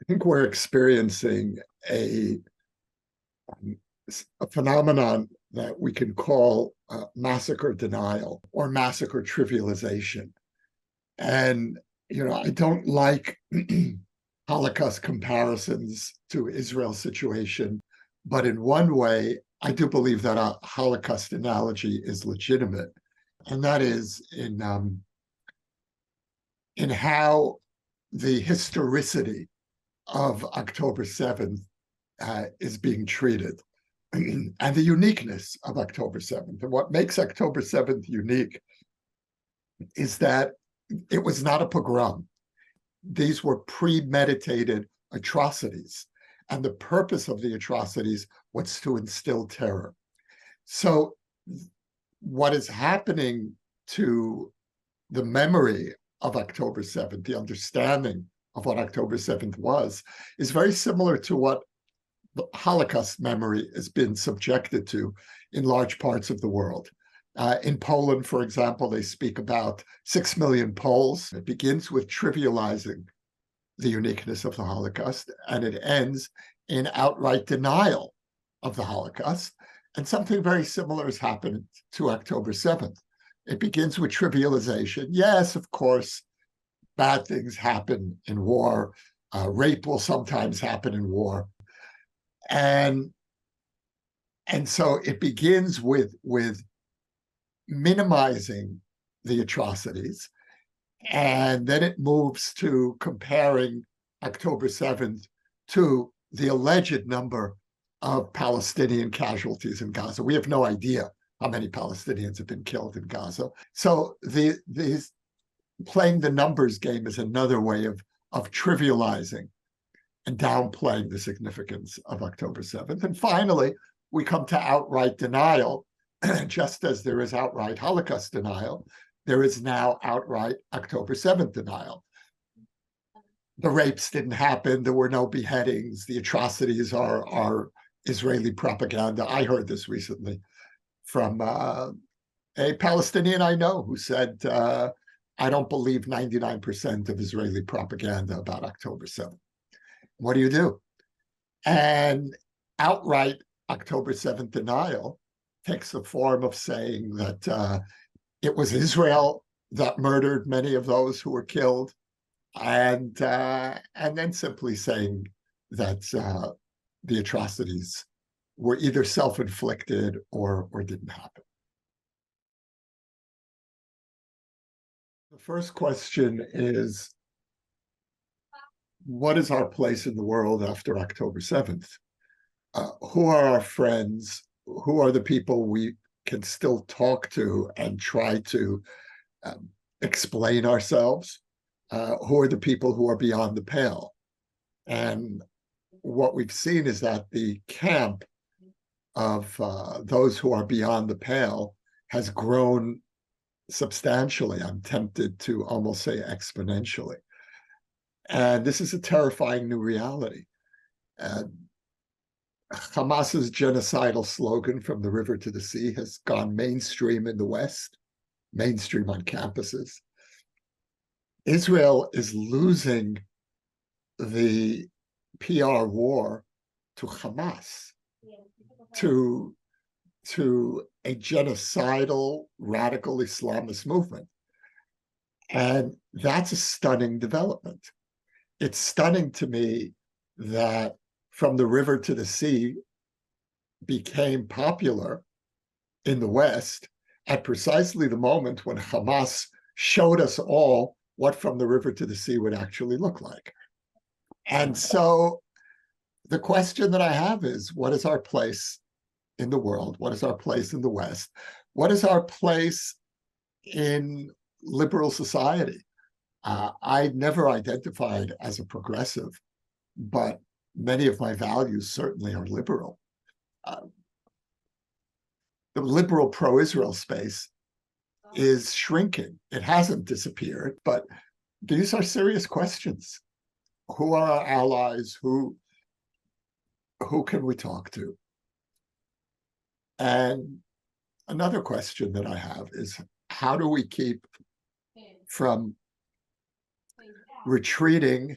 think we're experiencing a, a phenomenon that we can call massacre denial or massacre trivialization. And, I don't like Holocaust comparisons to Israel's situation, but in one way, I do believe that a Holocaust analogy is legitimate, and that is in how the historicity of October 7th is being treated and the uniqueness of October 7th. And what makes October 7th unique is that it was not a pogrom. These were premeditated atrocities. And the purpose of the atrocities was to instill terror. So what is happening to the memory of October 7th, the understanding of what October 7th was, is very similar to what the Holocaust memory has been subjected to in large parts of the world. In Poland, for example, they speak about 6 million Poles. It begins with trivializing the uniqueness of the Holocaust, and it ends in outright denial of the Holocaust. And something very similar has happened to October 7th. It begins with trivialization. Yes, of course, bad things happen in war. Rape will sometimes happen in war. And so it begins with minimizing the atrocities, and then it moves to comparing October 7th to the alleged number of Palestinian casualties in Gaza. We have no idea how many Palestinians have been killed in Gaza. So these playing the numbers game is another way of trivializing and downplaying the significance of October 7th. And finally, we come to outright denial. Just as there is outright Holocaust denial, there is now outright October 7th denial. The rapes didn't happen. There were no beheadings. The atrocities are Israeli propaganda. I heard this recently from a Palestinian I know who said, I don't believe 99% of Israeli propaganda about October 7th. What do you do? And outright October 7th denial takes the form of saying that it was Israel that murdered many of those who were killed, and then simply saying that the atrocities were either self-inflicted or didn't happen. The first question is, what is our place in the world after October 7th? Who are our friends? Who are the people we can still talk to and try to explain ourselves? Who are the people who are beyond the pale? And what we've seen is that the camp of those who are beyond the pale has grown substantially. I'm tempted to almost say exponentially. And this is a terrifying new reality. Hamas's genocidal slogan, from the river to the sea, has gone mainstream in the West, mainstream on campuses. Israel is losing the PR war to Hamas, to a genocidal radical Islamist movement. And that's a stunning development. It's stunning to me that From the River to the Sea became popular in the West at precisely the moment when Hamas showed us all what From the River to the Sea would actually look like. And so the question that I have is, what is our place in the world? What is our place in the West? What is our place in liberal society? I never identified as a progressive, but many of my values certainly are liberal. The liberal pro-Israel space is shrinking. It hasn't disappeared, but these are serious questions. Who are our allies? Who can we talk to? And another question that I have is, how do we keep from retreating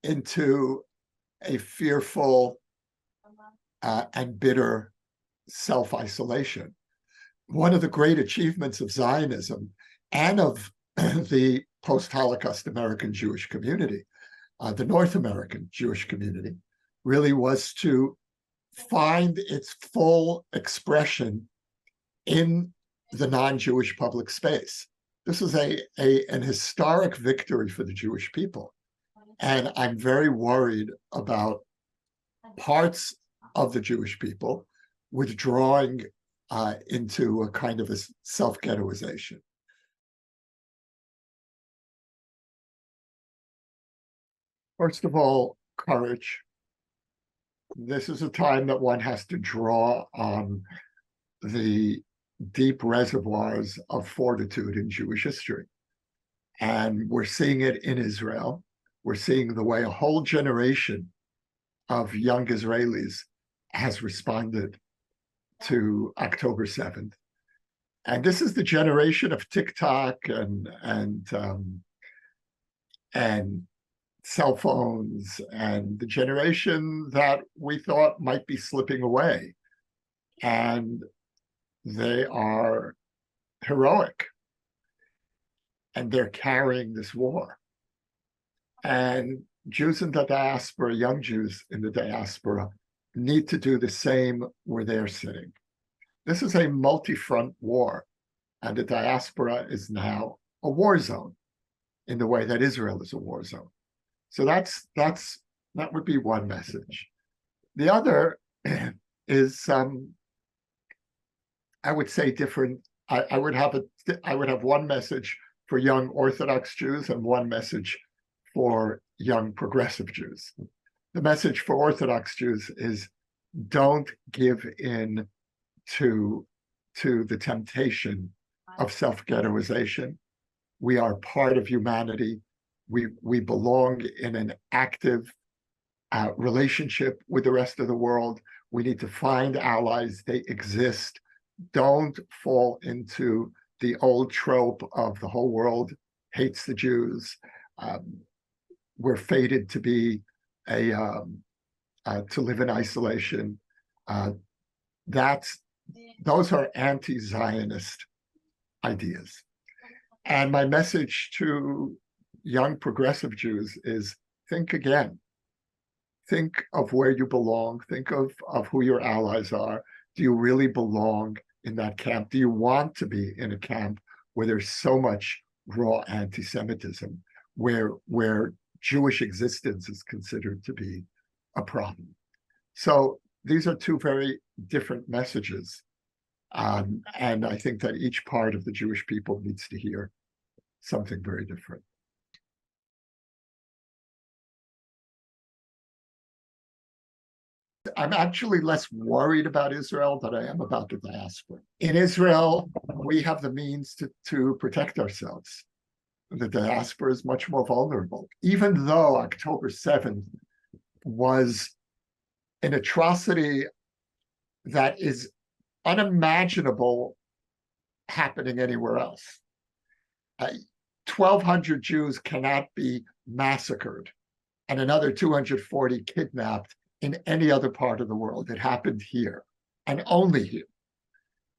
into a fearful and bitter self-isolation. One of the great achievements of Zionism and of the post-Holocaust American Jewish community, the North American Jewish community, really was to find its full expression in the non-Jewish public space. This is an historic victory for the Jewish people. And I'm very worried about parts of the Jewish people withdrawing into a kind of a self-ghettoization. First of all, courage. This is a time that one has to draw on the deep reservoirs of fortitude in Jewish history. And we're seeing it in Israel. We're seeing the way a whole generation of young Israelis has responded to October 7th. And this is the generation of TikTok and cell phones, and the generation that we thought might be slipping away. And they are heroic, and they're carrying this war. And Jews in the diaspora, young Jews in the diaspora, need to do the same where they're sitting. This is a multi-front war, and the diaspora is now a war zone in the way that Israel is a war zone. So that would be one message. The other is, I would say, different. I would have one message for young Orthodox Jews and one message for young progressive Jews. The message for Orthodox Jews is, don't give in to the temptation of self-ghettoization. We are part of humanity. We belong in an active relationship with the rest of the world. We need to find allies. They exist. Don't fall into the old trope of the whole world hates the Jews. We're fated to be to live in isolation. Those are anti-Zionist ideas. And my message to young progressive Jews is, think again. Think of where you belong. Think of who your allies are. Do you really belong in that camp? Do you want to be in a camp where there's so much raw anti-Semitism, where Jewish existence is considered to be a problem? So these are two very different messages. And I think that each part of the Jewish people needs to hear something very different. I'm actually less worried about Israel than I am about the diaspora. In Israel, we have the means to protect ourselves. The diaspora is much more vulnerable. Even though October 7th was an atrocity that is unimaginable happening anywhere else. 1,200 Jews cannot be massacred and another 240 kidnapped in any other part of the world. It happened here, and only here.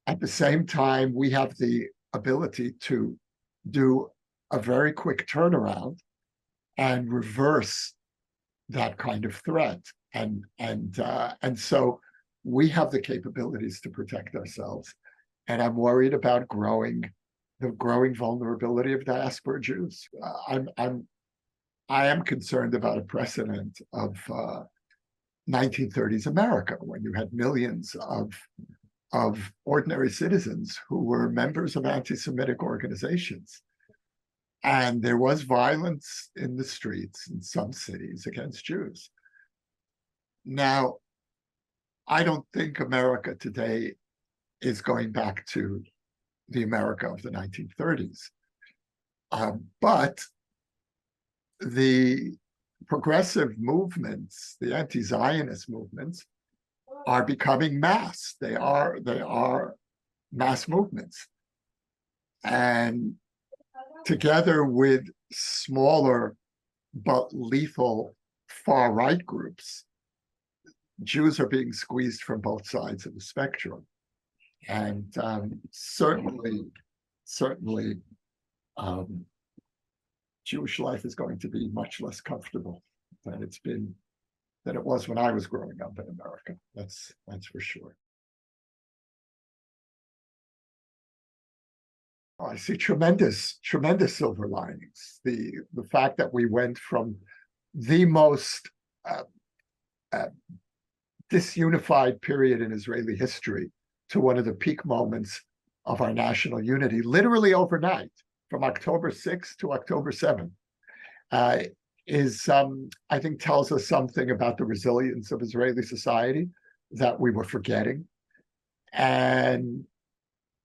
At the same time, we have the ability to do a very quick turnaround and reverse that kind of threat. And so we have the capabilities to protect ourselves. And I'm worried about the growing vulnerability of diaspora Jews. I am concerned about a precedent of 1930s America, when you had millions of ordinary citizens who were members of anti-Semitic organizations. And there was violence in the streets in some cities against Jews. Now, I don't think America today is going back to the America of the 1930s. But the progressive movements, the anti-Zionist movements, are becoming mass. They are mass movements. And together with smaller but lethal far-right groups, Jews are being squeezed from both sides of the spectrum. And certainly, Jewish life is going to be much less comfortable than it was when I was growing up in America. That's for sure. I see tremendous silver linings. The fact that we went from the most disunified period in Israeli history to one of the peak moments of our national unity, literally overnight, from October 6th to October 7th, I think tells us something about the resilience of Israeli society that we were forgetting. And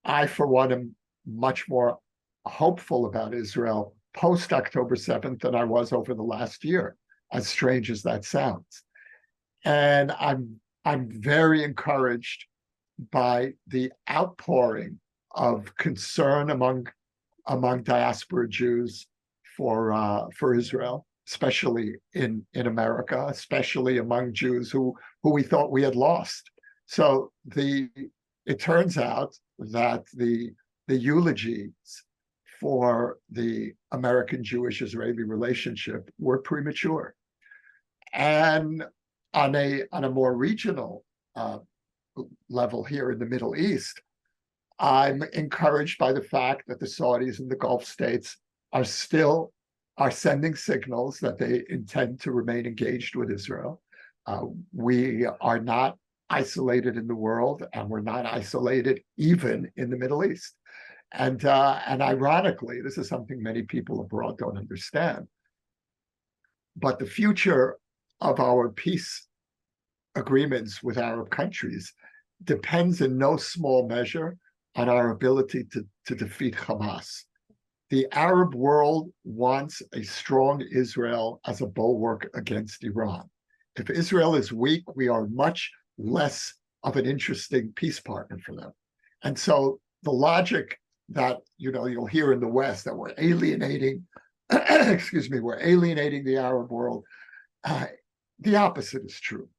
I, for one, am much more hopeful about Israel post October 7th than I was over the last year, as strange as that sounds. And I'm very encouraged by the outpouring of concern among diaspora Jews for Israel, especially in America, especially among Jews who we thought we had lost. So it turns out that the eulogies for the American Jewish-Israeli relationship were premature. And on a more regional level here in the Middle East, I'm encouraged by the fact that the Saudis and the Gulf states are sending signals that they intend to remain engaged with Israel. We are not isolated in the world, and we're not isolated even in the Middle East. And ironically, this is something many people abroad don't understand, but the future of our peace agreements with Arab countries depends in no small measure on our ability to defeat Hamas. The Arab world wants a strong Israel as a bulwark against Iran. If Israel is weak, we are much less of an interesting peace partner for them. And so the logic that you'll hear in the West that we're alienating, we're alienating the Arab world. The opposite is true.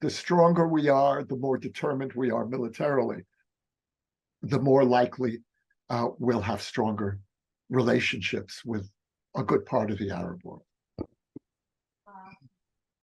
The stronger we are, the more determined we are militarily, the more likely we'll have stronger relationships with a good part of the Arab world.